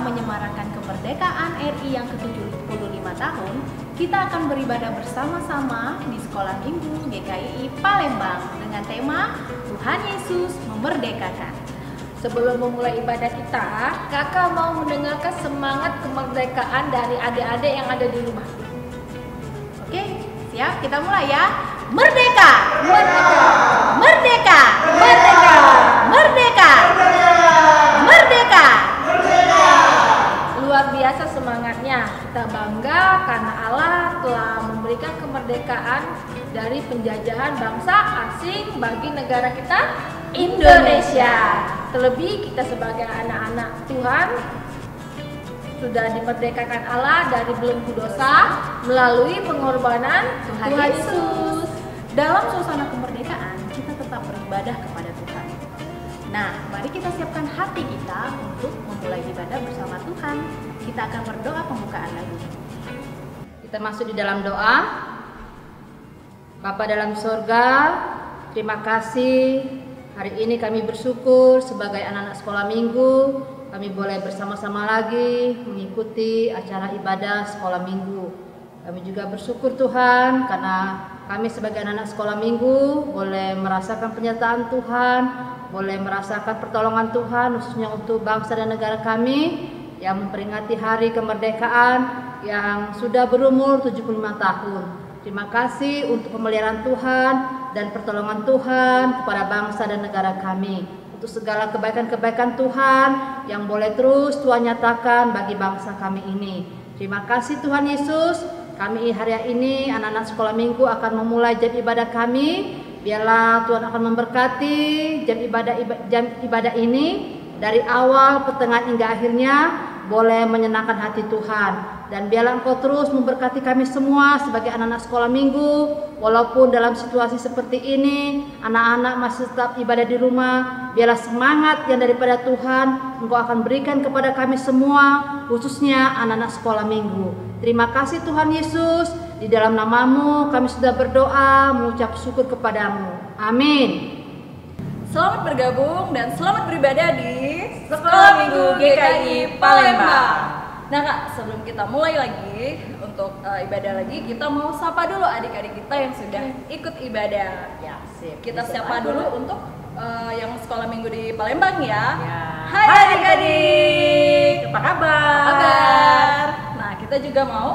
menyemarakan kemerdekaan RI yang ke-75 tahun, kita akan beribadah bersama-sama di Sekolah Minggu GKI Palembang dengan tema Tuhan Yesus Memerdekakan. Sebelum memulai ibadah kita, kakak mau mendengarkan semangat kemerdekaan dari adik-adik yang ada di rumah. Oke, siap? Kita mulai ya. Merdeka! Merdeka! Merdeka! Merdeka! Merdeka! Merdeka! Luar biasa semangatnya. Kita bangga karena Allah telah memberikan kemerdekaan dari penjajahan bangsa asing bagi negara kita Indonesia. Terlebih kita sebagai anak-anak Tuhan sudah dimerdekakan Allah dari belenggu dosa melalui pengorbanan Tuhan Yesus. Dalam suasana kemerdekaan, kita tetap beribadah kepada Tuhan. Nah, mari kita siapkan hati kita untuk memulai ibadah bersama Tuhan. Kita akan berdoa pembukaan lagu. Kita masuk di dalam doa. Bapa dalam sorga, terima kasih. Hari ini kami bersyukur sebagai anak-anak sekolah minggu, kami boleh bersama-sama lagi mengikuti acara ibadah sekolah minggu. Kami juga bersyukur Tuhan karena kami sebagai anak-anak sekolah minggu boleh merasakan penyertaan Tuhan, boleh merasakan pertolongan Tuhan khususnya untuk bangsa dan negara kami yang memperingati hari kemerdekaan yang sudah berumur 75 tahun. Terima kasih untuk pemeliharaan Tuhan dan pertolongan Tuhan kepada bangsa dan negara kami. Untuk segala kebaikan-kebaikan Tuhan yang boleh terus Tuhan nyatakan bagi bangsa kami ini. Terima kasih Tuhan Yesus. Kami hari ini anak-anak sekolah minggu akan memulai jam ibadah kami. Biarlah Tuhan akan memberkati jam ibadah ini dari awal, pertengahan hingga akhirnya boleh menyenangkan hati Tuhan. Dan biarlah Engkau terus memberkati kami semua sebagai anak-anak sekolah minggu. Walaupun dalam situasi seperti ini anak-anak masih tetap ibadah di rumah, biarlah semangat yang daripada Tuhan Engkau akan berikan kepada kami semua, khususnya anak-anak sekolah minggu. Terima kasih Tuhan Yesus. Di dalam nama-Mu kami sudah berdoa mengucap syukur kepadamu. Amin. Selamat bergabung dan selamat beribadah di Sekolah Minggu GKI Palembang. Nah Kak, sebelum kita mulai lagi untuk ibadah lagi, kita mau sapa dulu adik-adik kita yang sudah ikut ibadah. Ya, sip. Kita sapa dulu untuk yang sekolah minggu di Palembang ya. Hai adik-adik, apa kabar? Kabar. Nah, kita juga mau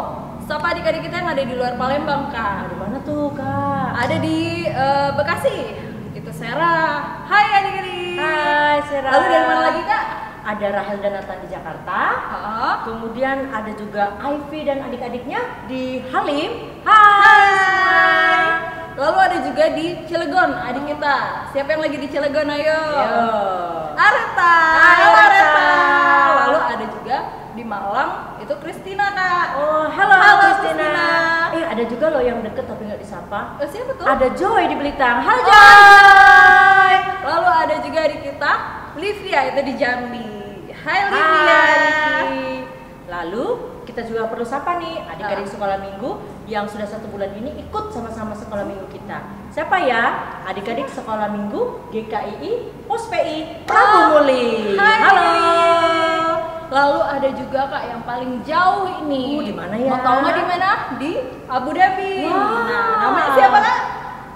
sapa adik-adik kita yang ada di luar Palembang Kak. Di mana tuh Kak? Ada di Bekasi. Itu Sarah. Hai adik-adik. Hai Sarah. Lalu dari mana lagi Kak? Ada Rahel dan Nathan di Jakarta. Kemudian ada juga Ivy dan adik-adiknya di Halim. Hai. Lalu ada juga di Cilegon adik kita. Siapa yang lagi di Cilegon ayo? Areta. Hai Areta. Lalu ada juga di Malang itu Christina Kak. Oh, halo Christina. Ada juga loh yang deket tapi nggak disapa. Siapa tuh? Ada Joy di Blitar. Halo Joy. Lalu ada juga adik kita Livia itu di Jambi. Hai Livia. Lalu kita juga perlu sapa nih adik-adik sekolah minggu yang sudah 1 bulan ini ikut sama-sama sekolah minggu kita. Siapa ya? Adik-adik sekolah minggu GKII Pos PI Prabu Muli. Hai. Halo. Lalu ada juga Kak yang paling jauh ini. Di mana ya? Mau tahu nggak di mana? Di Abu Dhabi. Wow. Nah, namanya siapa Kak?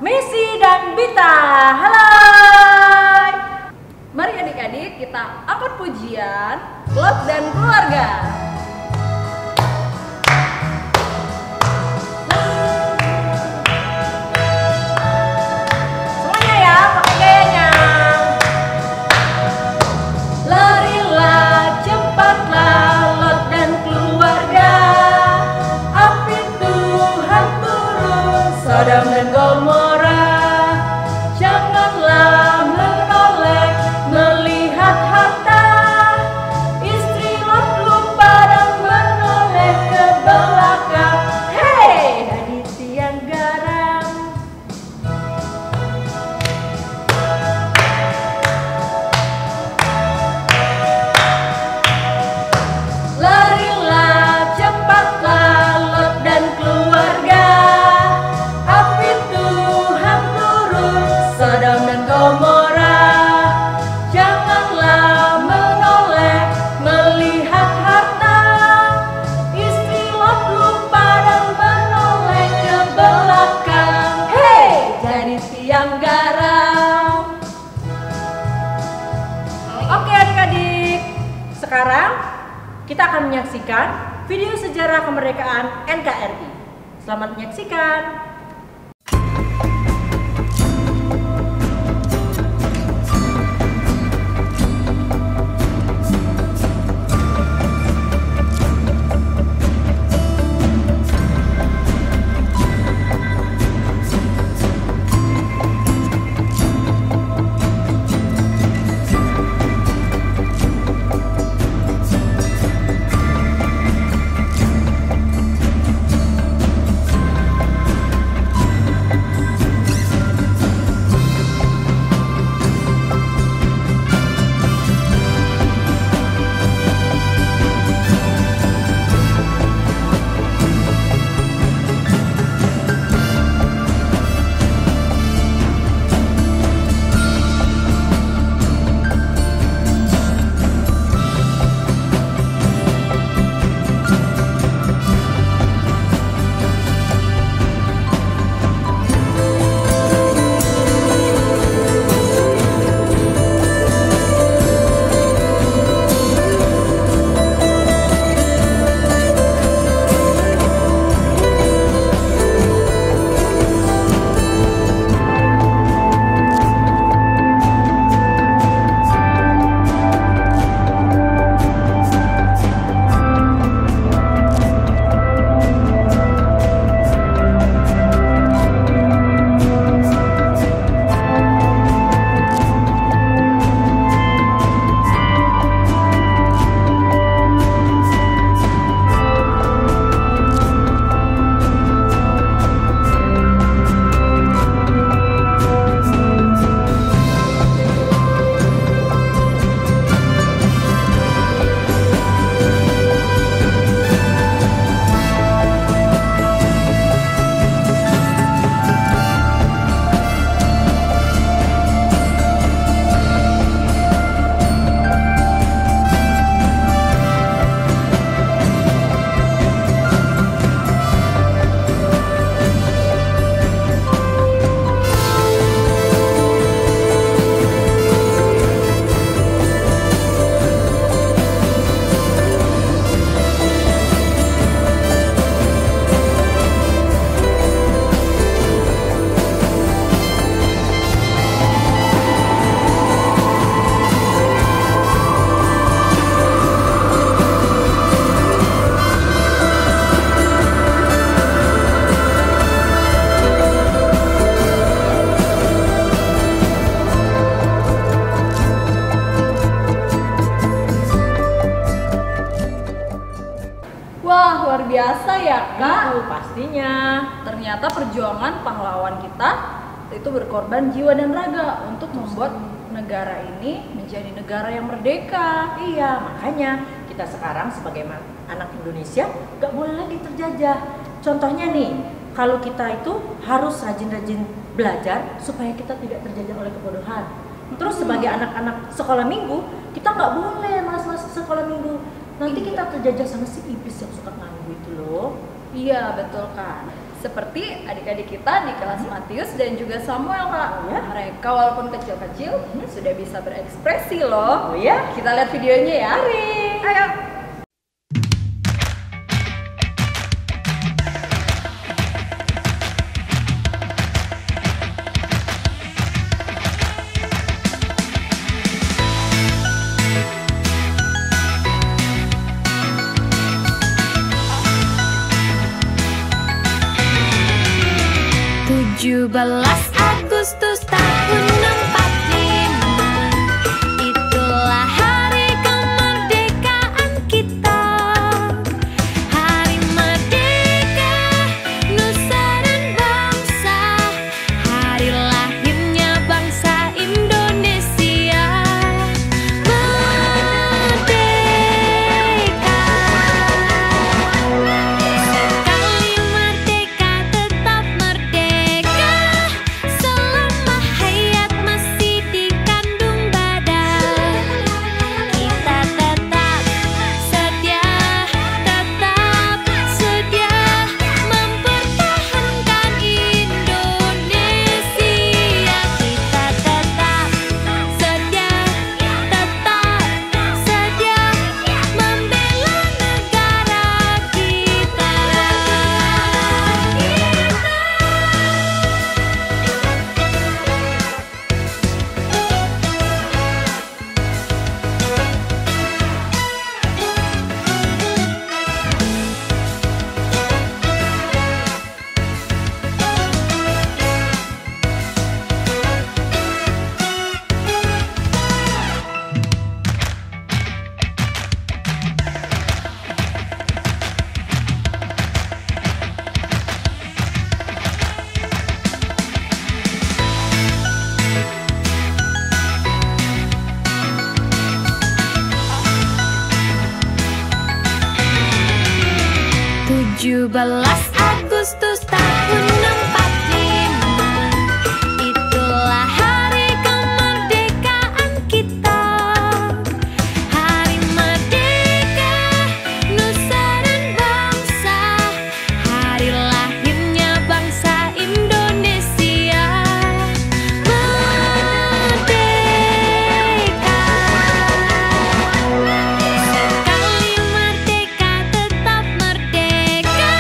Messi dan Bita. Halo. Mari adik-adik kita angkat pujian Lot dan Keluarga. Semuanya ya, pakai gayanya. Larilah cepatlah Lot dan keluarga. Api Tuhan turun Sodom dan Gomora. Janganlah menoleh melihat harta. Istri Lot lupa dan menoleh ke belakang. Hei, dari tiang garam. Larilah cepatlah Lot dan keluarga. Api Tuhan kita akan menyaksikan video sejarah kemerdekaan NKRI. Selamat menyaksikan. Wah, luar biasa ya Kak. Itu pastinya. Ternyata perjuangan pahlawan kita itu berkorban jiwa dan raga untuk membuat negara ini menjadi negara yang merdeka. Iya, makanya kita sekarang sebagai anak Indonesia gak boleh lagi terjajah. Contohnya nih, kalau kita itu harus rajin-rajin belajar supaya kita tidak terjajah oleh kebodohan. Terus sebagai anak-anak sekolah minggu, kita nggak boleh malas-malas sekolah minggu. Nanti kita terjajah sama si iblis yang suka ganggu itu loh. Iya, betul kan. Seperti adik-adik kita di kelas Matius dan juga Samuel Kak. Oh ya? Mereka walaupun kecil-kecil sudah bisa berekspresi loh. Oh ya? Kita lihat videonya ya. Mari. Ayo. Belas Agustus tahun 45, itulah hari kemerdekaan kita. Hari merdeka nusa dan bangsa, hari lahirnya bangsa Indonesia. Merdeka, sekali merdeka tetap merdeka. Selama hayat Agustus tahun 45, itulah hari kemerdekaan kita. Hari merdeka nusa dan bangsa, hari lahirnya bangsa Indonesia. Merdeka, sekali merdeka tetap merdeka,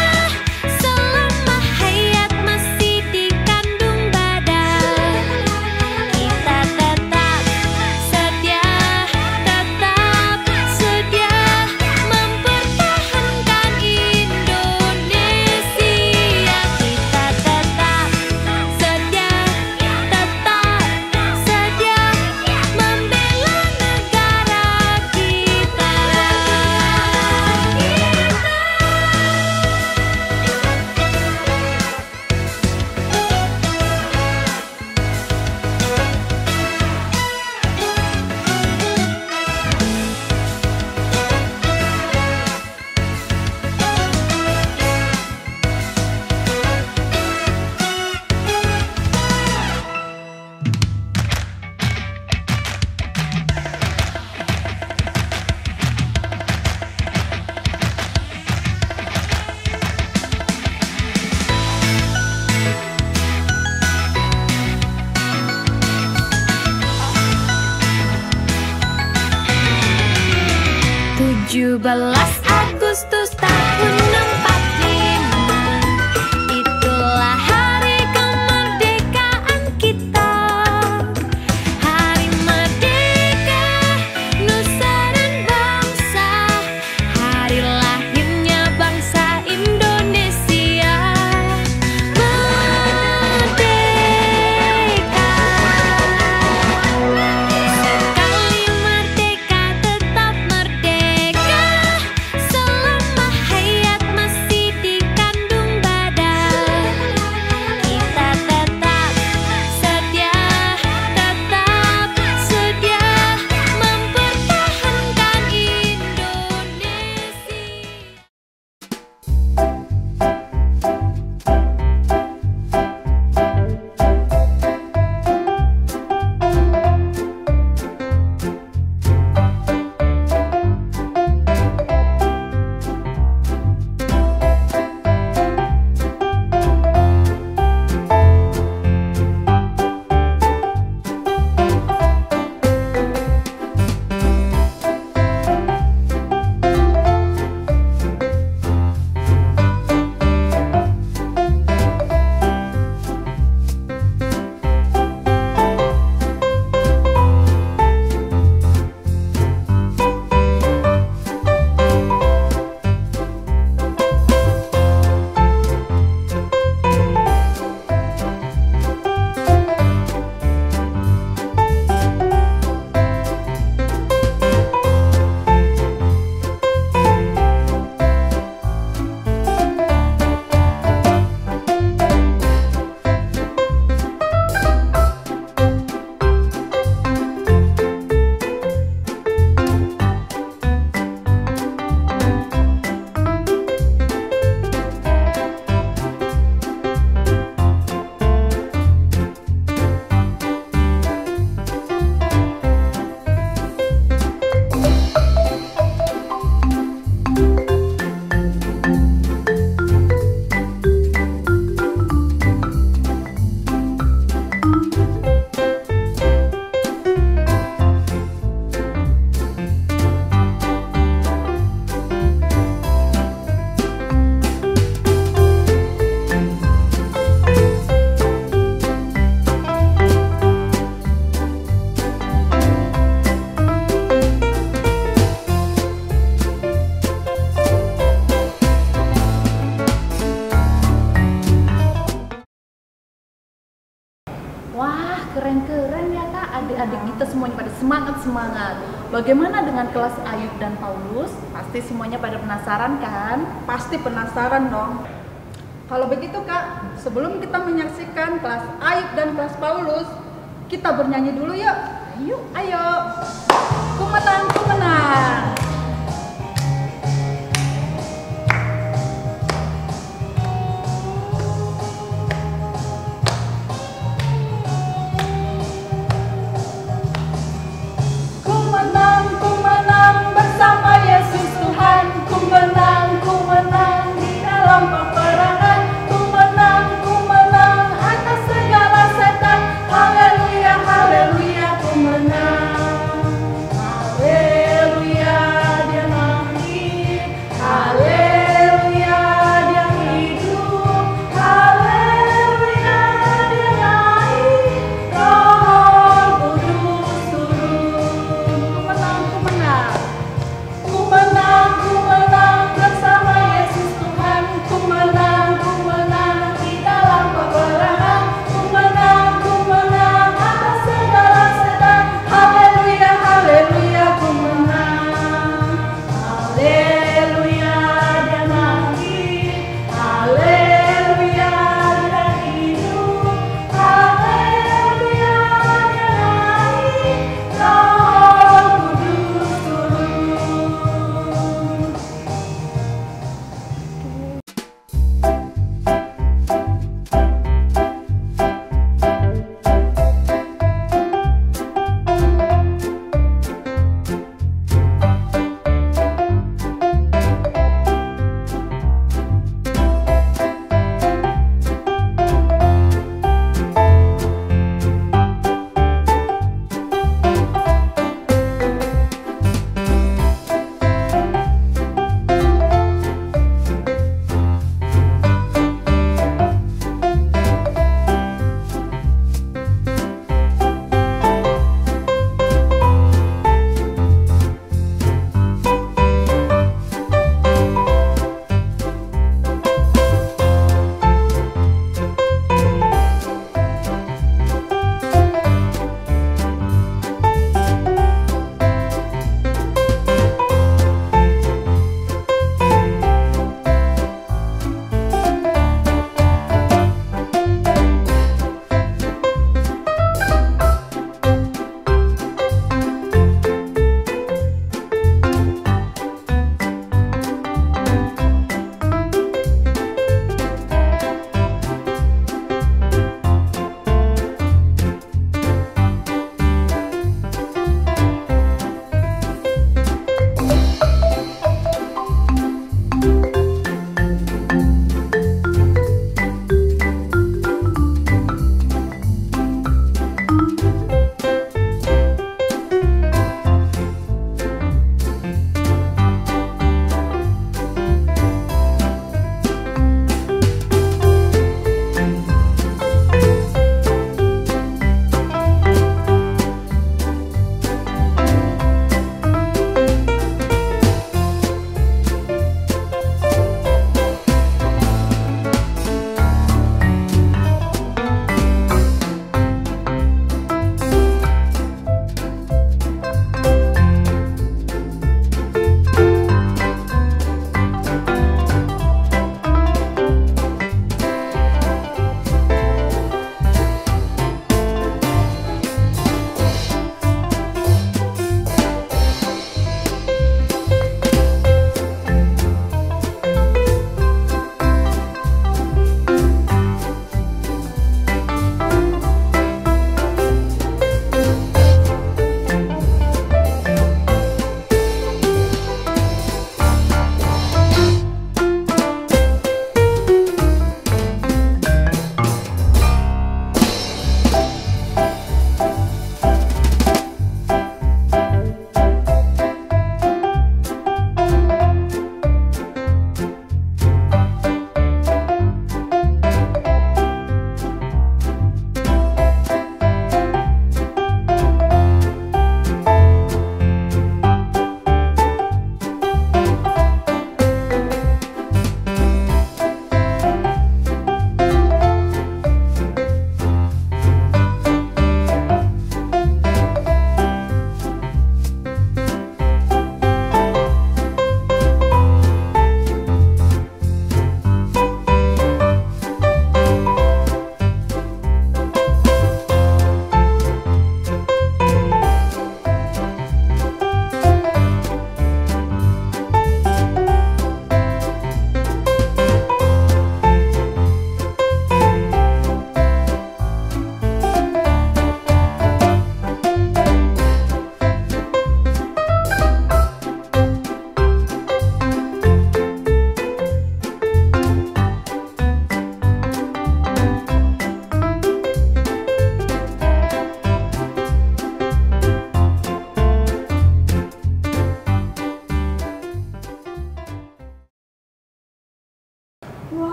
selama hayat masih dikandung badan. Kita tetap sedia mempertahankan Indonesia. Kita tetap sedia membela negara kita. Agustus tahun 45, itulah hari kemerdekaan kita. Hari merdeka nusa dan bangsa, hari lahirnya bangsa Indonesia. Merdeka, sekali merdeka tetap merdeka, selama hayat masih dikandung badan. Kita tetap sedia mempertahankan Indonesia. Wah, keren-keren ya Kak, adik-adik kita semuanya pada semangat-semangat. Bagaimana dengan kelas Ayub dan Paulus? Pasti semuanya pada penasaran kan? Pasti penasaran dong. Kalau begitu Kak, sebelum kita menyaksikan kelas Ayub dan kelas Paulus, kita bernyanyi dulu yuk. Ayo. Ku menang, ku menang.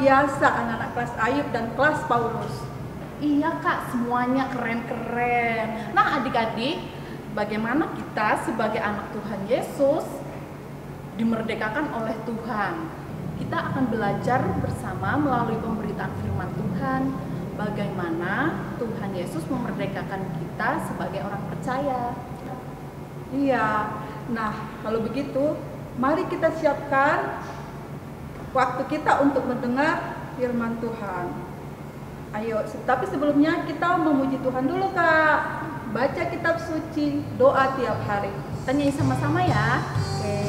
biasa anak-anak kelas Ayub dan kelas Paulus. Iya Kak, semuanya keren-keren. Nah adik-adik, bagaimana kita sebagai anak Tuhan Yesus dimerdekakan oleh Tuhan? Kita akan belajar bersama melalui pemberitaan firman Tuhan, bagaimana Tuhan Yesus memerdekakan kita sebagai orang percaya. Iya, nah kalau begitu mari kita siapkan waktu kita untuk mendengar firman Tuhan. Ayo, tapi sebelumnya kita memuji Tuhan dulu Kak. Baca kitab suci, doa tiap hari. Tanyain sama-sama ya. Oke.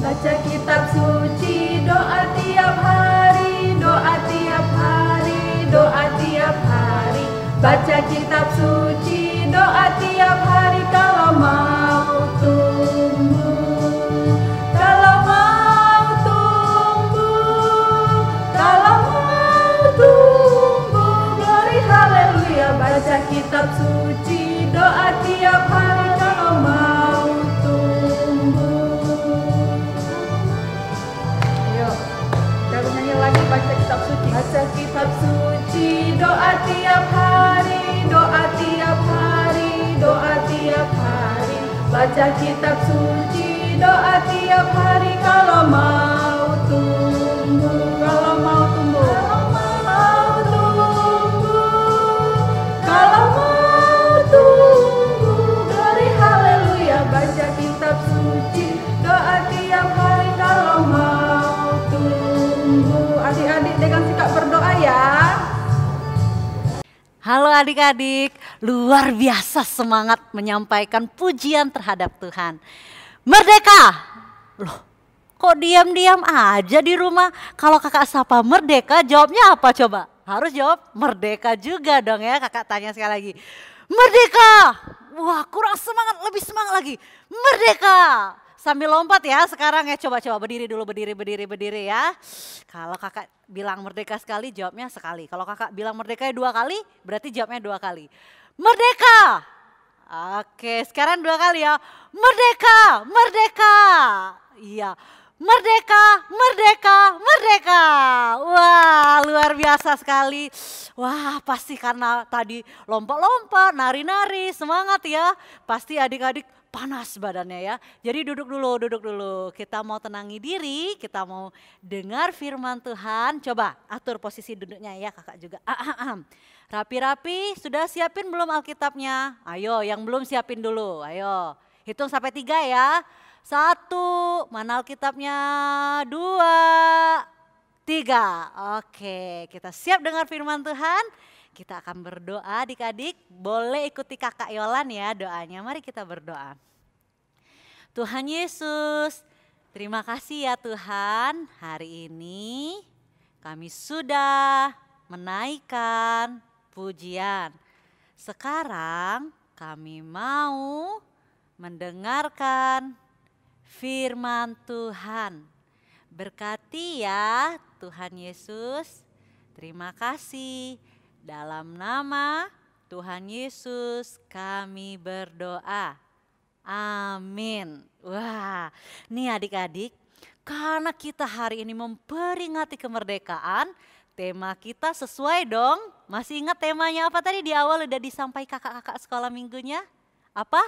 Baca kitab suci, doa tiap hari, doa tiap hari, doa tiap hari. Baca kitab suci, doa tiap hari kalau mau tumbuh, kalau mau tumbuh, kalau mau tumbuh. Glory haleluya. Baca kitab suci, doa tiap hari kalau mau tumbuh. Ayo, kita nyanyi lagi baca kitab suci. Baca kitab suci, doa tiap hari, doa tiap hari, doa tiap hari. Baca kitab suci, doa tiap hari kalau mau tumbuh, kalau mau tumbuh, kalau mau tumbuh, kalau mau tumbuh. Glory haleluya. Baca kitab suci, doa tiap hari kalau mau tumbuh. Adik-adik dengan sikap berdoa ya. Halo adik-adik, luar biasa semangat menyampaikan pujian terhadap Tuhan. Merdeka! Loh, kok diam-diam aja di rumah? Kalau kakak sapa merdeka, jawabnya apa coba? Harus jawab merdeka juga dong ya, kakak tanya sekali lagi. Merdeka! Wah, kurang semangat, lebih semangat lagi. Merdeka! Sambil lompat ya sekarang ya, coba-coba berdiri dulu, berdiri ya. Kalau kakak bilang merdeka sekali, jawabnya sekali. Kalau kakak bilang merdeka 2 kali, berarti jawabnya 2 kali. Merdeka! Oke, sekarang 2 kali ya. Merdeka, merdeka. Iya, merdeka, merdeka, merdeka. Wah, luar biasa sekali. Wah, pasti karena tadi lompat-lompat, nari-nari, semangat ya. Pasti adik-adik panas badannya ya. Jadi duduk dulu. Kita mau tenangi diri, kita mau dengar firman Tuhan. Coba atur posisi duduknya ya kakak juga. Rapi-rapi, sudah siapin belum Alkitabnya? Ayo yang belum siapin dulu, ayo. Hitung sampai 3 ya. 1, mana Alkitabnya? 2, 3. Oke, kita siap dengar firman Tuhan. Kita akan berdoa adik-adik, boleh ikuti kakak Yolan ya doanya. Mari kita berdoa. Tuhan Yesus, terima kasih ya Tuhan, hari ini kami sudah menaikkan pujian. Sekarang kami mau mendengarkan firman Tuhan. Berkati ya Tuhan Yesus, terima kasih. Dalam nama Tuhan Yesus kami berdoa. Amin. Wah, nih adik-adik, karena kita hari ini memperingati kemerdekaan, tema kita sesuai dong. Masih ingat temanya apa tadi di awal udah disampaikan kakak-kakak sekolah minggunya? Apa?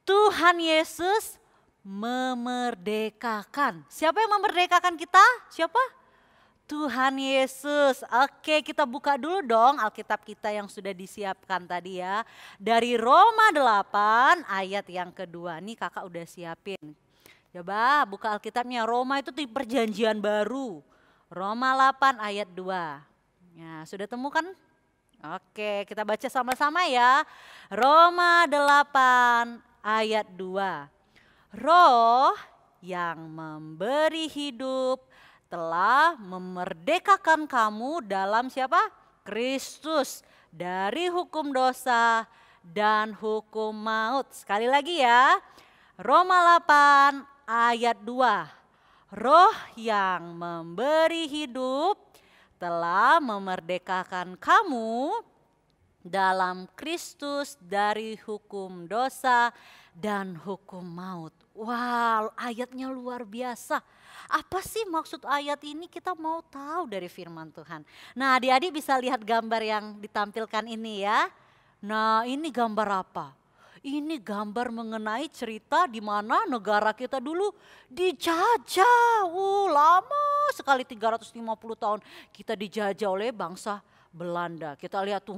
Tuhan Yesus memerdekakan. Siapa yang memerdekakan kita? Siapa? Tuhan Yesus. Oke, kita buka dulu dong Alkitab kita yang sudah disiapkan tadi ya. Dari Roma 8 ayat yang kedua. Nih kakak udah siapin. Coba buka Alkitabnya. Roma itu di perjanjian baru. Roma 8 ayat 2. Ya, sudah temukan? Oke, kita baca sama-sama ya. Roma 8 ayat 2. Roh yang memberi hidup telah memerdekakan kamu dalam siapa? Kristus, dari hukum dosa dan hukum maut. Sekali lagi ya, Roma 8 ayat 2. Roh yang memberi hidup telah memerdekakan kamu dalam Kristus dari hukum dosa dan hukum maut. Wow, ayatnya luar biasa. Apa sih maksud ayat ini? Kita mau tahu dari firman Tuhan. Nah, adik-adik bisa lihat gambar yang ditampilkan ini ya. Nah, ini gambar apa? Ini gambar mengenai cerita di mana negara kita dulu dijajah. Lama sekali 350 tahun kita dijajah oleh bangsa Belanda. Kita lihat tuh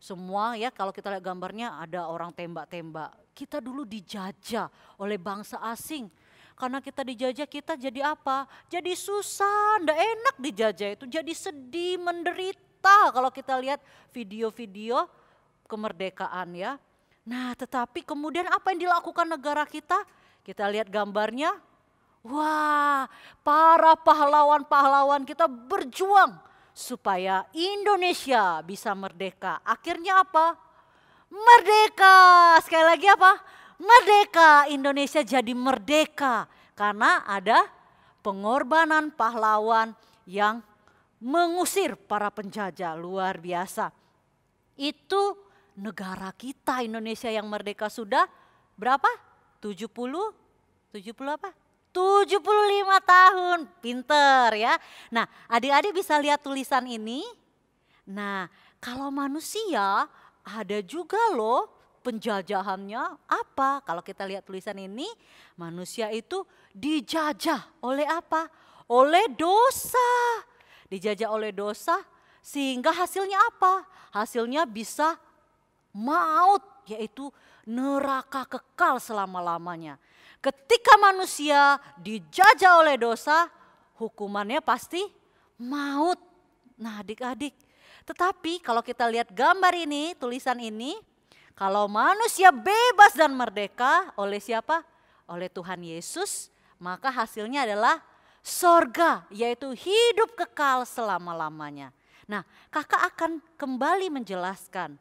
semua ya, kalau kita lihat gambarnya ada orang tembak-tembak. Kita dulu dijajah oleh bangsa asing. Karena kita dijajah, kita jadi apa? Jadi susah, ndak enak dijajah itu. Jadi sedih, menderita kalau kita lihat video-video kemerdekaan ya. Nah, tetapi kemudian apa yang dilakukan negara kita? Kita lihat gambarnya. Wah, para pahlawan-pahlawan kita berjuang supaya Indonesia bisa merdeka. Akhirnya apa? Merdeka. Sekali lagi apa? Merdeka. Indonesia jadi merdeka karena ada pengorbanan pahlawan yang mengusir para penjajah. Luar biasa. Itu negara kita Indonesia yang merdeka sudah berapa? 70 apa? 75 tahun. Pinter ya. Nah, adik-adik bisa lihat tulisan ini. Nah, kalau manusia ada juga loh penjajahannya apa? Kalau kita lihat tulisan ini, manusia itu dijajah oleh apa? Oleh dosa. Dijajah oleh dosa sehingga hasilnya apa? Hasilnya bisa maut, yaitu neraka kekal selama-lamanya. Ketika manusia dijajah oleh dosa, hukumannya pasti maut. Nah, adik-adik, tetapi kalau kita lihat gambar ini, tulisan ini, kalau manusia bebas dan merdeka oleh siapa? Oleh Tuhan Yesus, maka hasilnya adalah sorga, yaitu hidup kekal selama-lamanya. Nah, kakak akan kembali menjelaskan,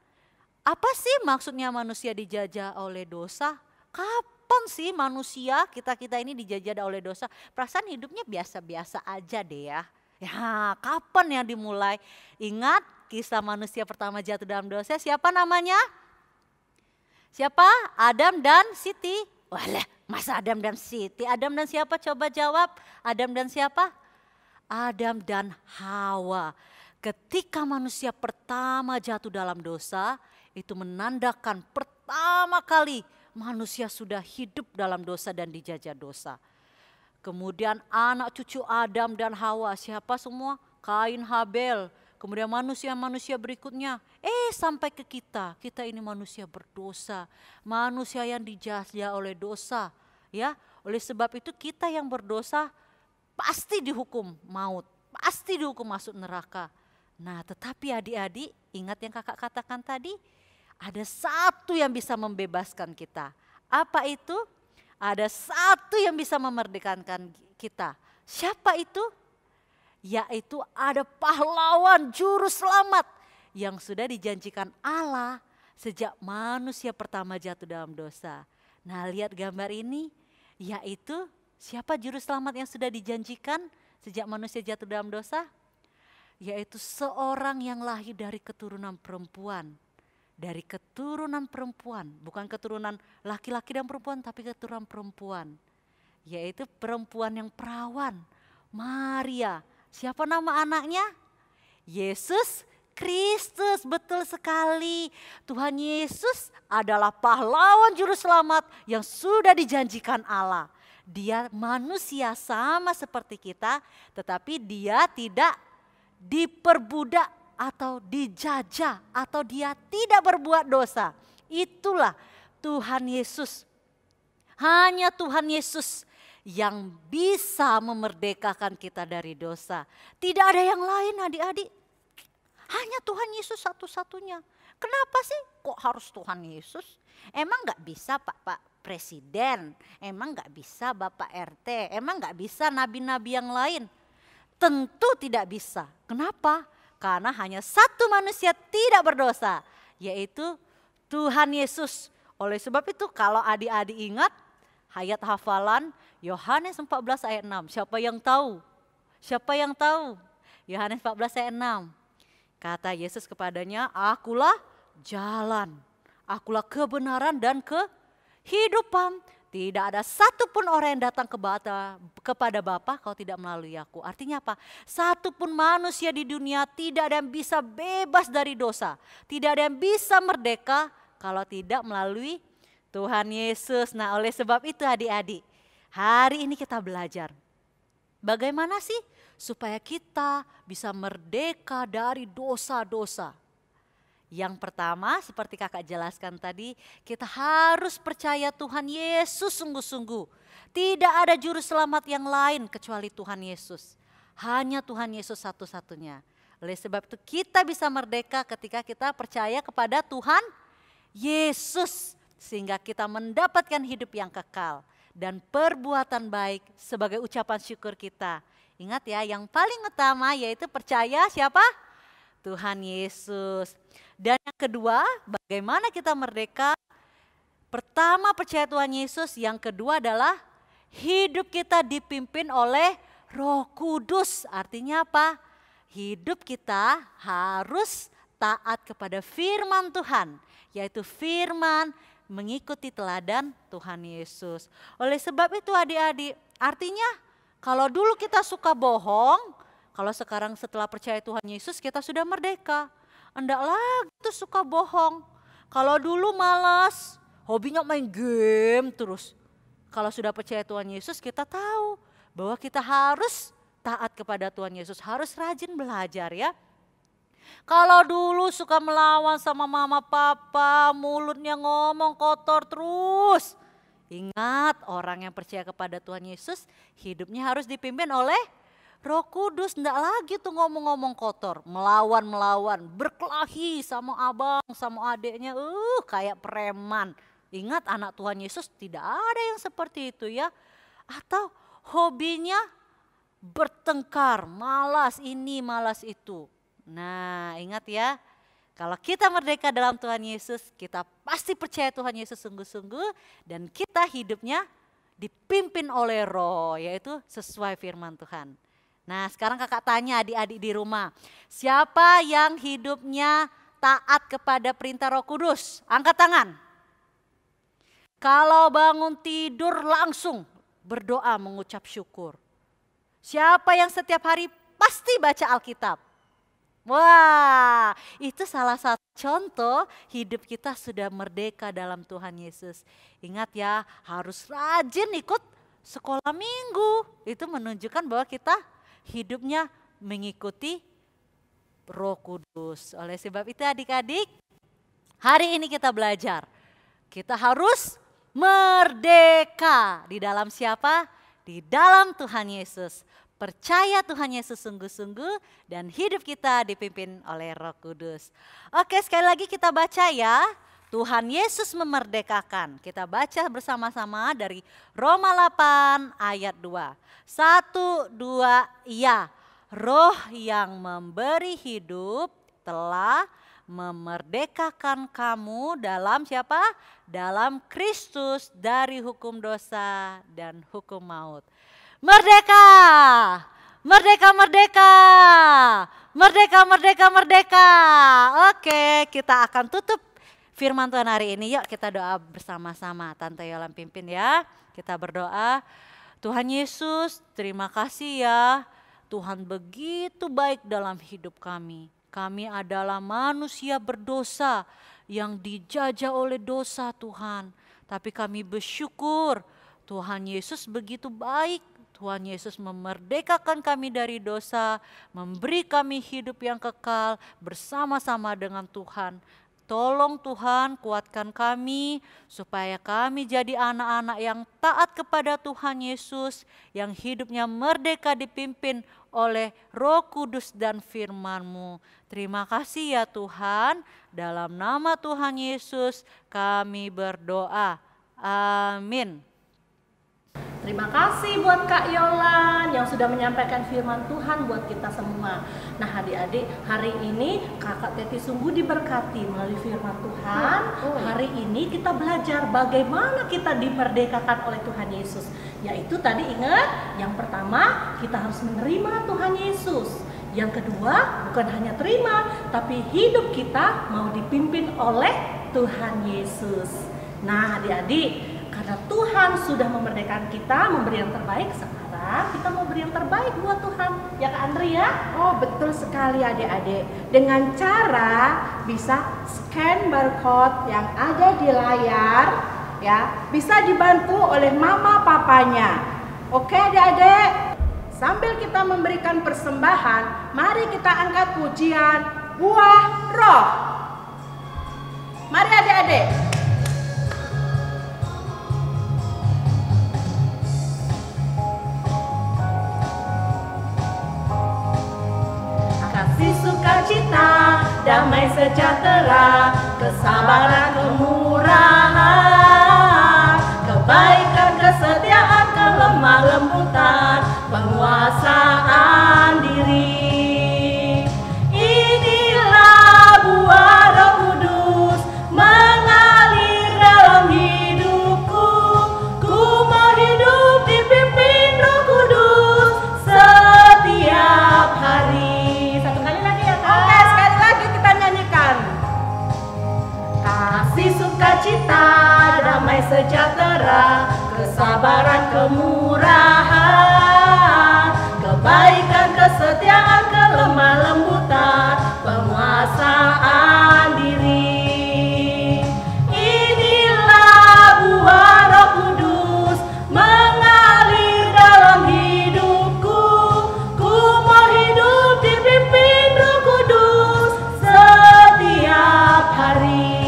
apa sih maksudnya manusia dijajah oleh dosa? Kapan sih manusia kita ini dijajah oleh dosa? Perasaan hidupnya biasa-biasa aja deh ya. Ya, kapan yang dimulai? Ingat kisah manusia pertama jatuh dalam dosa, siapa namanya? Siapa? Adam dan Siti. Walah, masa Adam dan Siti? Adam dan siapa? Coba jawab. Adam dan siapa? Adam dan Hawa. Ketika manusia pertama jatuh dalam dosa, itu menandakan pertama kali manusia sudah hidup dalam dosa dan dijajah dosa. Kemudian anak cucu Adam dan Hawa, siapa semua? Kain, Habel. Kemudian manusia-manusia berikutnya, sampai ke kita ini manusia berdosa, manusia yang dijajah oleh dosa, ya. Oleh sebab itu kita yang berdosa pasti dihukum maut, pasti dihukum masuk neraka. Nah, tetapi adik-adik, ingat yang kakak katakan tadi, ada satu yang bisa membebaskan kita. Apa itu? Ada satu yang bisa memerdekakan kita. Siapa itu? Yaitu ada pahlawan juru selamat yang sudah dijanjikan Allah sejak manusia pertama jatuh dalam dosa. Nah, lihat gambar ini, yaitu siapa juru selamat yang sudah dijanjikan sejak manusia jatuh dalam dosa? Yaitu seorang yang lahir dari keturunan perempuan. Dari keturunan perempuan, bukan keturunan laki-laki dan perempuan, tapi keturunan perempuan. Yaitu perempuan yang perawan, Maria. Siapa nama anaknya? Yesus Kristus, betul sekali. Tuhan Yesus adalah pahlawan juru selamat yang sudah dijanjikan Allah. Dia manusia sama seperti kita, tetapi dia tidak diperbudak atau dijajah atau dia tidak berbuat dosa. Itulah Tuhan Yesus. Hanya Tuhan Yesus yang bisa memerdekakan kita dari dosa. Tidak ada yang lain adik-adik. Hanya Tuhan Yesus satu-satunya. Kenapa sih kok harus Tuhan Yesus? Emang gak bisa Pak Presiden? Emang gak bisa Bapak RT? Emang gak bisa nabi-nabi yang lain? Tentu tidak bisa. Kenapa? Karena hanya satu manusia tidak berdosa, yaitu Tuhan Yesus. Oleh sebab itu kalau adik-adik ingat ayat hafalan Yohanes 14 ayat 6. Siapa yang tahu? Siapa yang tahu? Yohanes 14 ayat 6. Kata Yesus kepadanya, akulah jalan, akulah kebenaran dan kehidupan. Tidak ada satupun orang yang datang kepada Bapa kalau tidak melalui aku. Artinya apa? Satupun manusia di dunia tidak ada yang bisa bebas dari dosa. Tidak ada yang bisa merdeka kalau tidak melalui Tuhan Yesus. Nah, oleh sebab itu adik-adik, hari ini kita belajar bagaimana sih supaya kita bisa merdeka dari dosa-dosa. Yang pertama, seperti kakak jelaskan tadi, kita harus percaya Tuhan Yesus sungguh-sungguh. Tidak ada juru selamat yang lain kecuali Tuhan Yesus. Hanya Tuhan Yesus satu-satunya. Oleh sebab itu kita bisa merdeka ketika kita percaya kepada Tuhan Yesus. Sehingga kita mendapatkan hidup yang kekal dan perbuatan baik sebagai ucapan syukur kita. Ingat ya, yang paling utama yaitu percaya siapa? Tuhan Yesus. Dan yang kedua, bagaimana kita merdeka? Pertama percaya Tuhan Yesus, yang kedua adalah hidup kita dipimpin oleh Roh Kudus. Artinya apa? Hidup kita harus taat kepada firman Tuhan, yaitu firman mengikuti teladan Tuhan Yesus. Oleh sebab itu adik-adik, artinya kalau dulu kita suka bohong, kalau sekarang setelah percaya Tuhan Yesus kita sudah merdeka. Enggak lagi tuh suka bohong. Kalau dulu malas, hobinya main game terus. Kalau sudah percaya Tuhan Yesus kita tahu bahwa kita harus taat kepada Tuhan Yesus. Harus rajin belajar ya. Kalau dulu suka melawan sama mama papa, mulutnya ngomong kotor terus. Ingat, orang yang percaya kepada Tuhan Yesus hidupnya harus dipimpin oleh Roh Kudus. Enggak lagi tuh ngomong-ngomong kotor, melawan-melawan, berkelahi sama abang, sama adiknya, kayak preman. Ingat, anak Tuhan Yesus tidak ada yang seperti itu ya. Atau hobinya bertengkar, malas ini, malas itu. Nah, ingat ya, kalau kita merdeka dalam Tuhan Yesus, kita pasti percaya Tuhan Yesus sungguh-sungguh dan kita hidupnya dipimpin oleh Roh, yaitu sesuai firman Tuhan. Nah, sekarang kakak tanya adik-adik di rumah, siapa yang hidupnya taat kepada perintah Roh Kudus? Angkat tangan. Kalau bangun tidur langsung berdoa mengucap syukur. Siapa yang setiap hari pasti baca Alkitab? Wah, itu salah satu contoh hidup kita sudah merdeka dalam Tuhan Yesus. Ingat ya, harus rajin ikut sekolah minggu. Itu menunjukkan bahwa kita hidupnya mengikuti Roh Kudus. Oleh sebab itu adik-adik, hari ini kita belajar. Kita harus merdeka di dalam siapa? Di dalam Tuhan Yesus. Percaya Tuhan Yesus sungguh-sungguh dan hidup kita dipimpin oleh Roh Kudus. Oke, sekali lagi kita baca ya. Tuhan Yesus memerdekakan. Kita baca bersama-sama dari Roma 8 ayat 2. 1, 2, ya. Roh yang memberi hidup telah memerdekakan kamu dalam siapa? Dalam Kristus dari hukum dosa dan hukum maut. Merdeka, merdeka, merdeka, merdeka, merdeka, merdeka. Oke, kita akan tutup firman Tuhan hari ini. Yuk kita doa bersama-sama. Tante Yolam pimpin ya. Kita berdoa. Tuhan Yesus, terima kasih ya. Tuhan begitu baik dalam hidup kami. Kami adalah manusia berdosa yang dijajah oleh dosa Tuhan. Tapi kami bersyukur Tuhan Yesus begitu baik. Tuhan Yesus memerdekakan kami dari dosa, memberi kami hidup yang kekal bersama-sama dengan Tuhan. Tolong Tuhan kuatkan kami supaya kami jadi anak-anak yang taat kepada Tuhan Yesus, yang hidupnya merdeka dipimpin oleh Roh Kudus dan firman-Mu. Terima kasih ya Tuhan, dalam nama Tuhan Yesus kami berdoa. Amin. Terima kasih buat Kak Yolan yang sudah menyampaikan firman Tuhan buat kita semua. Nah adik-adik, hari ini Kakak Teti sungguh diberkati melalui firman Tuhan. Hari ini kita belajar bagaimana kita dimerdekakan oleh Tuhan Yesus. Yaitu tadi ingat, yang pertama kita harus menerima Tuhan Yesus. Yang kedua, bukan hanya terima, tapi hidup kita mau dipimpin oleh Tuhan Yesus. Nah, adik-adik, karena Tuhan sudah memerdekakan kita, memberi yang terbaik, sekarang kita mau beri yang terbaik buat Tuhan. Ya Kak Andri ya? Oh, betul sekali adik-adik. Dengan cara bisa scan barcode yang ada di layar, ya, bisa dibantu oleh mama papanya. Oke adik-adik? Sambil kita memberikan persembahan, mari kita angkat pujian Buah Roh. Mari adik-adik. Kasih sukacita, damai sejahtera, kesabaran, kemurahan, kebaikan, kesetiaan, kelemah lembutan, penguasaan diri. Inilah buah Roh Kudus mengalir dalam hidupku. Ku mau hidup dipimpin Roh Kudus setiap hari. Satu kali lagi ya Kak. Oke, sekali lagi kita nyanyikan. Kasih sukacita, damai sejahtera, kesabaran, kemurahan, kebaikan, kesetiaan, kelemah lembutan, penguasaan diri. Inilah buah Roh Kudus mengalir dalam hidupku. Ku mau hidup dipimpin Roh Kudus setiap hari.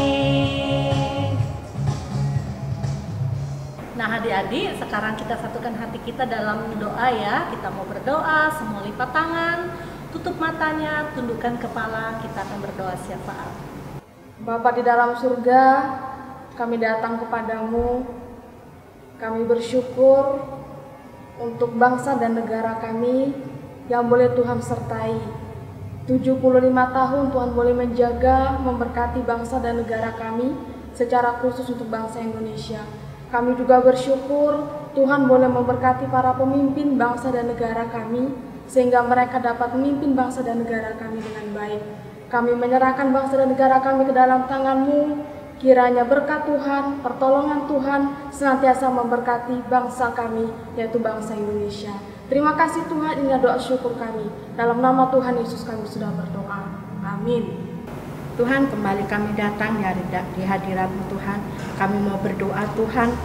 Nah adik-adik, sekarang kita satukan hati kita dalam doa ya. Kita mau berdoa, semua lipat tangan, tutup matanya, tundukkan kepala, kita akan berdoa syafaat. Bapa di dalam surga, kami datang kepadamu. Kami bersyukur untuk bangsa dan negara kami yang boleh Tuhan sertai. 75 tahun Tuhan boleh menjaga, memberkati bangsa dan negara kami, secara khusus untuk bangsa Indonesia. Kami juga bersyukur Tuhan boleh memberkati para pemimpin bangsa dan negara kami, sehingga mereka dapat memimpin bangsa dan negara kami dengan baik. Kami menyerahkan bangsa dan negara kami ke dalam tangan-Mu. Kiranya berkat Tuhan, pertolongan Tuhan senantiasa memberkati bangsa kami, yaitu bangsa Indonesia. Terima kasih Tuhan, inilah doa syukur kami. Dalam nama Tuhan Yesus kami sudah berdoa. Amin. Tuhan, kembali kami datang di hadirat-Mu Tuhan. Kami mau berdoa Tuhan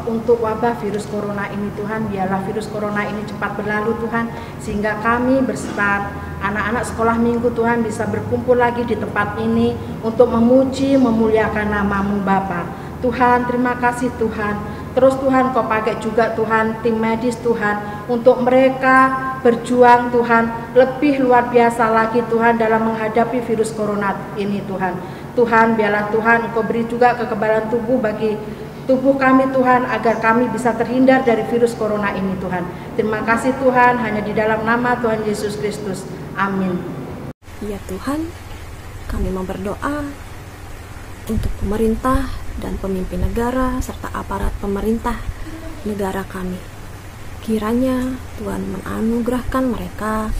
untuk wabah virus corona ini Tuhan. Biarlah virus corona ini cepat berlalu Tuhan, sehingga kami berserta anak-anak sekolah minggu Tuhan bisa berkumpul lagi di tempat ini untuk memuji, memuliakan nama-Mu Bapa. Tuhan, terima kasih Tuhan. Terus Tuhan Kau pakai juga Tuhan tim medis Tuhan, untuk mereka berjuang Tuhan lebih luar biasa lagi Tuhan dalam menghadapi virus corona ini Tuhan. Tuhan, biarlah Tuhan Engkau beri juga kekebalan tubuh bagi tubuh kami Tuhan, agar kami bisa terhindar dari virus corona ini Tuhan. Terima kasih Tuhan, hanya di dalam nama Tuhan Yesus Kristus. Amin. Ya Tuhan, kami mau berdoa untuk pemerintah dan pemimpin negara serta aparat pemerintah negara kami. Kiranya Tuhan menganugerahkan mereka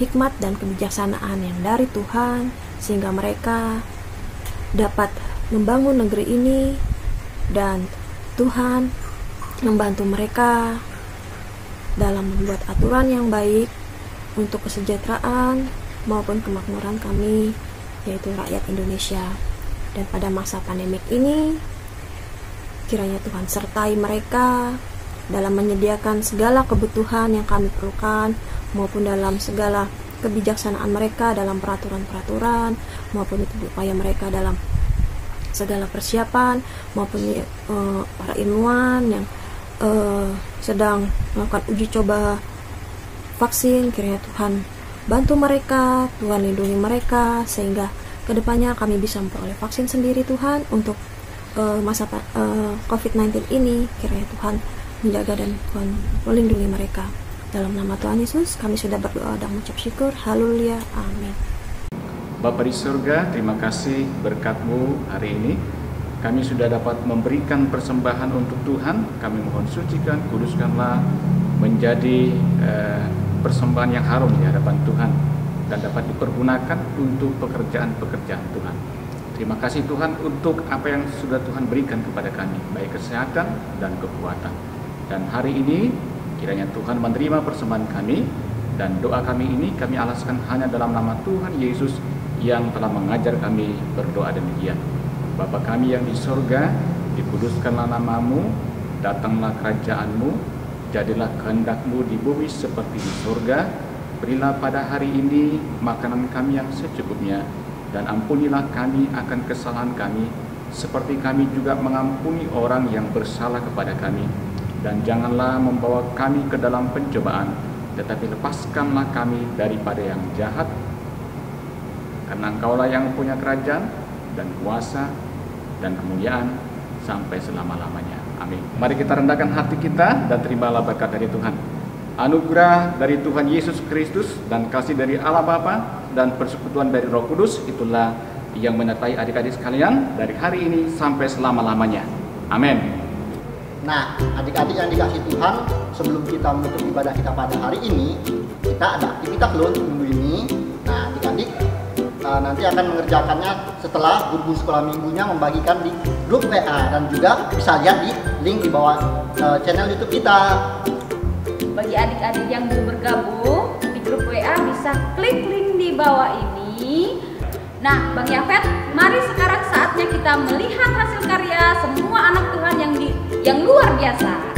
hikmat dan kebijaksanaan yang dari Tuhan, sehingga mereka dapat membangun negeri ini, dan Tuhan membantu mereka dalam membuat aturan yang baik untuk kesejahteraan maupun kemakmuran kami, yaitu rakyat Indonesia. Dan pada masa pandemik ini, kiranya Tuhan sertai mereka dalam menyediakan segala kebutuhan yang kami perlukan, maupun dalam segala kebijaksanaan mereka dalam peraturan-peraturan, maupun itu upaya mereka dalam segala persiapan, maupun para ilmuwan yang sedang melakukan uji coba vaksin. Kiranya Tuhan bantu mereka, Tuhan lindungi mereka, sehingga kedepannya kami bisa memperoleh vaksin sendiri Tuhan untuk masa COVID-19 ini. Kiranya Tuhan menjaga dan Tuhan melindungi mereka. Dalam nama Tuhan Yesus kami sudah berdoa dan mengucap syukur. Haleluya, amin. Bapa di surga, terima kasih berkat-Mu hari ini. Kami sudah dapat memberikan persembahan untuk Tuhan. Kami mohon sucikan, kuduskanlah menjadi persembahan yang harum di hadapan Tuhan dan dapat dipergunakan untuk pekerjaan-pekerjaan Tuhan. Terima kasih Tuhan untuk apa yang sudah Tuhan berikan kepada kami, baik kesehatan dan kekuatan. Dan hari ini kiranya Tuhan menerima persembahan kami, dan doa kami ini kami alaskan hanya dalam nama Tuhan Yesus yang telah mengajar kami berdoa demikian. Bapa kami yang di sorga, dikuduskanlah nama-Mu, datanglah kerajaan-Mu, jadilah kehendak-Mu di bumi seperti di sorga. Berilah pada hari ini makanan kami yang secukupnya, dan ampunilah kami akan kesalahan kami, seperti kami juga mengampuni orang yang bersalah kepada kami. Dan janganlah membawa kami ke dalam pencobaan, tetapi lepaskanlah kami daripada yang jahat. Karena Engkaulah yang punya kerajaan dan kuasa dan kemuliaan sampai selama-lamanya. Amin. Mari kita rendahkan hati kita dan terimalah berkat dari Tuhan. Anugerah dari Tuhan Yesus Kristus dan kasih dari Allah Bapa dan persekutuan dari Roh Kudus itulah yang menyertai adik-adik sekalian dari hari ini sampai selama-lamanya. Amin. Nah, adik-adik yang dikasih Tuhan, sebelum kita menutup ibadah kita pada hari ini, kita ada aktivitas loh untuk minggu ini. Nah, adik-adik nanti akan mengerjakannya setelah guru sekolah minggunya membagikan di grup WA, dan juga bisa lihat di link di bawah channel YouTube kita. Bagi adik-adik yang belum bergabung di grup WA bisa klik link di bawah ini. Nah, Bang Yafet, mari sekarang saatnya kita melihat hasil karya semua anak Tuhan yang luar biasa.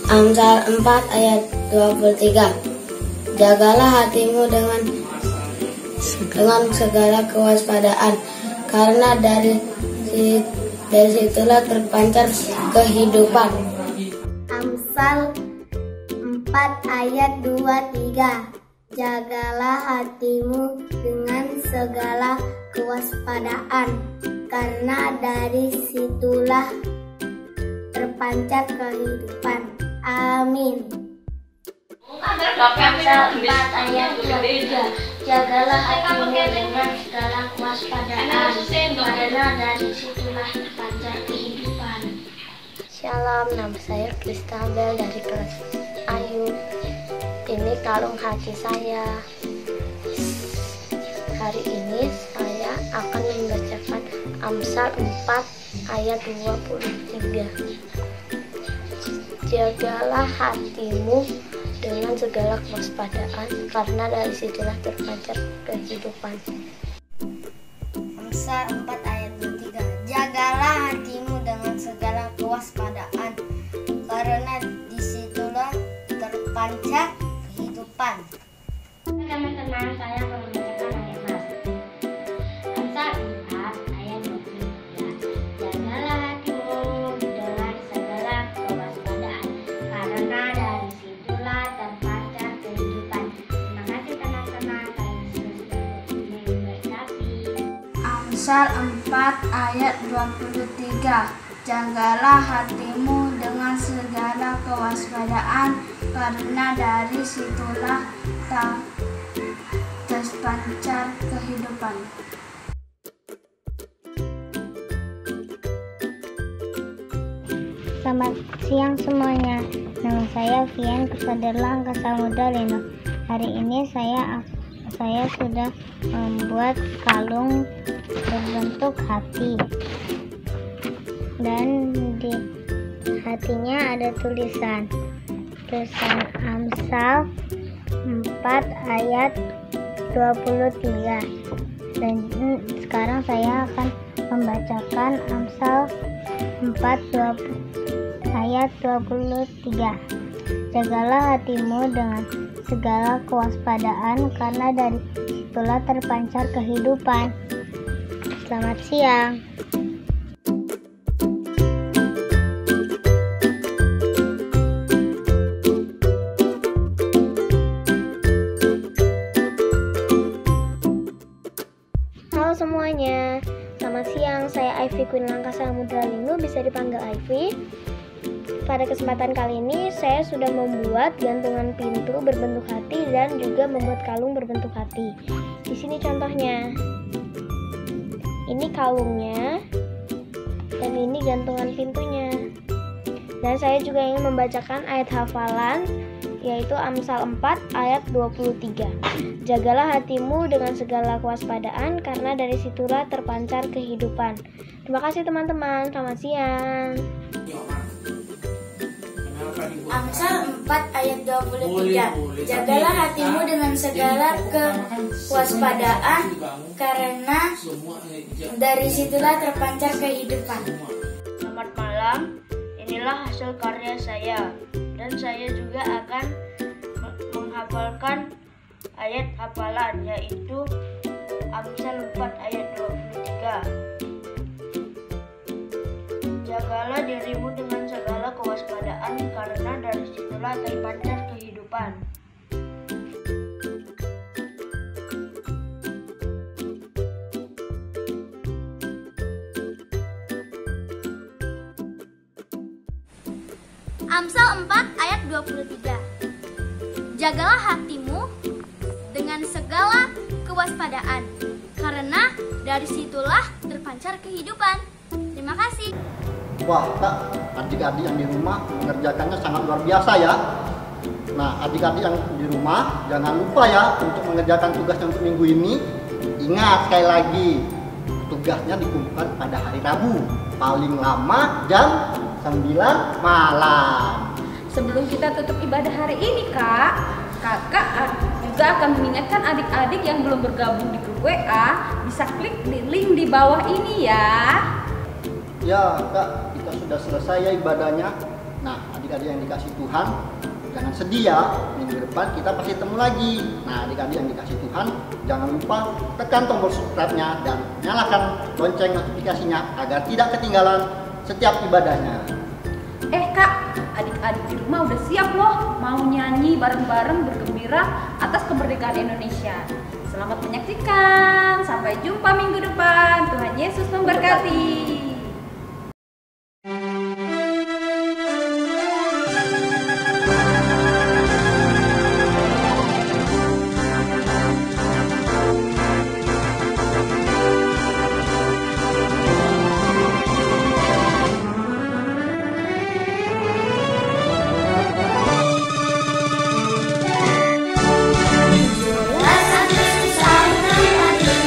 Amsal 4 ayat 23. Jagalah hatimu dengan segala kewaspadaan, karena dari situlah terpancar kehidupan. Amsal 4 ayat 23. Jagalah hatimu dengan segala kewaspadaan, karena dari situlah terpancar kehidupan. Amin. Amsal 4 ayat 23. Jagalah hatimu dengan segala kewaspadaan, karena dari situlah terpancar kehidupan. Shalom, nama saya Kristabel dari kelas Ayu. Ini kalung hati saya. Hari ini saya akan membacakan Amsal 4 ayat 23. Jagalah hatimu dengan segala kewaspadaan, karena dari situlah terpancar kehidupan. Amsal 4 ayat 23. Jagalah hatimu dengan segala kewaspadaan, karena disitulah terpancar kehidupan. Teman-teman, saya akan membacakan ayat mas. Amsal 4 ayat 23. Jagalah hatimu dengan segala kewaspadaan, karena dari situlah terpancar kehidupan. Terima kasih teman-teman. Amsal 4 ayat 23. Jagalah hatimu dengan segala kewaspadaan, karena dari situlah terpancar kehidupan. Selamat siang semuanya. Nama saya Vian Kusaderlang Kasal Muda Lino. Hari ini saya sudah membuat kalung berbentuk hati. Dan di hatinya ada tulisan Amsal 4 ayat 23. Dan sekarang saya akan membacakan Amsal 4 ayat 23. Jagalah hatimu dengan segala kewaspadaan, karena dari situlah terpancar kehidupan. Selamat siang. Halo semuanya, selamat siang. Saya Ivy Queen Langkasa Mudra Linu, bisa dipanggil Ivy. Pada kesempatan kali ini saya sudah membuat gantungan pintu berbentuk hati dan juga membuat kalung berbentuk hati. Di sini contohnya. Ini kalungnya dan ini gantungan pintunya. Dan saya juga ingin membacakan ayat hafalan, yaitu Amsal 4 ayat 23. Jagalah hatimu dengan segala kewaspadaan, karena dari situlah terpancar kehidupan. Terima kasih teman-teman, selamat siang. Amsal 4 ayat 23. Jagalah hatimu dengan segala kewaspadaan, karena dari situlah terpancar kehidupan. Selamat malam, inilah hasil karya saya. Dan saya juga akan menghafalkan ayat hafalan, yaitu Amsal 4 ayat 23. Jagalah dirimu dengan segala kewaspadaan, karena dari situlah terpancar kehidupan. Amsal 4 ayat 23. Jagalah hatimu dengan segala kewaspadaan, karena dari situlah terpancar kehidupan. Terima kasih. Wah Kak, adik-adik yang di rumah mengerjakannya sangat luar biasa ya. Nah, adik-adik yang di rumah jangan lupa ya untuk mengerjakan tugasnya untuk minggu ini. Ingat sekali lagi, tugasnya dikumpulkan pada hari Rabu, paling lama jam 9 malam. Sebelum kita tutup ibadah hari ini, kakak juga akan mengingatkan adik-adik yang belum bergabung di grup WA, bisa klik di link di bawah ini ya. Ya Kak, kita sudah selesai ya ibadahnya. Nah, adik-adik yang dikasih Tuhan, jangan sedih ya, minggu depan kita pasti ketemu lagi. Nah, adik-adik yang dikasih Tuhan, jangan lupa tekan tombol subscribe-nya dan nyalakan lonceng notifikasinya agar tidak ketinggalan setiap ibadahnya. Kak, adik-adik di rumah udah siap loh mau nyanyi bareng-bareng bergembira atas kemerdekaan Indonesia. Selamat menyaksikan, sampai jumpa minggu depan. Tuhan Yesus memberkati. Satu, satu,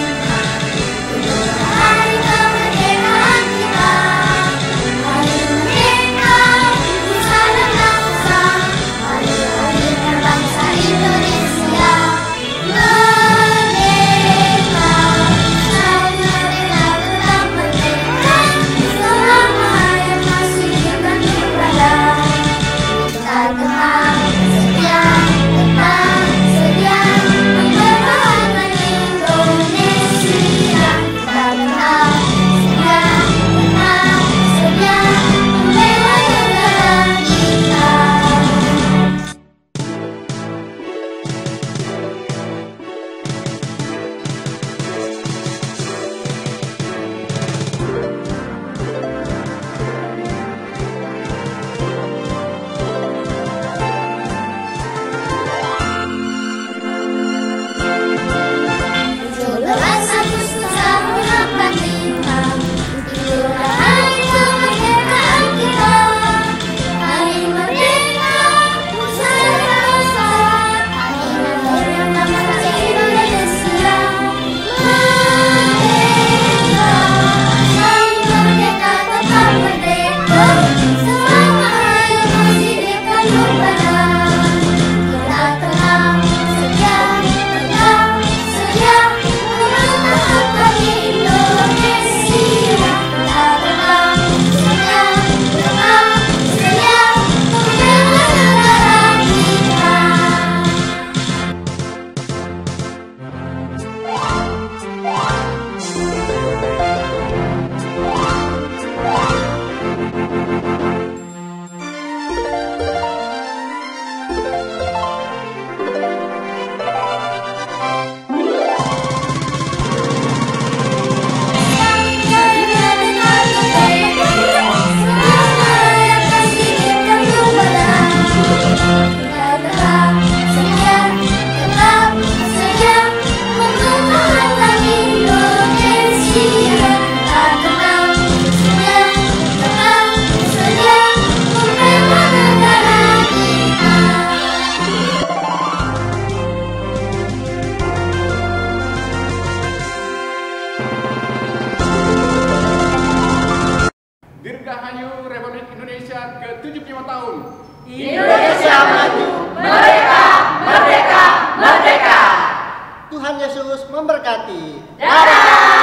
ke-75 tahun. Indonesia maju, merdeka, merdeka, merdeka. Tuhan Yesus memberkati. Dadah.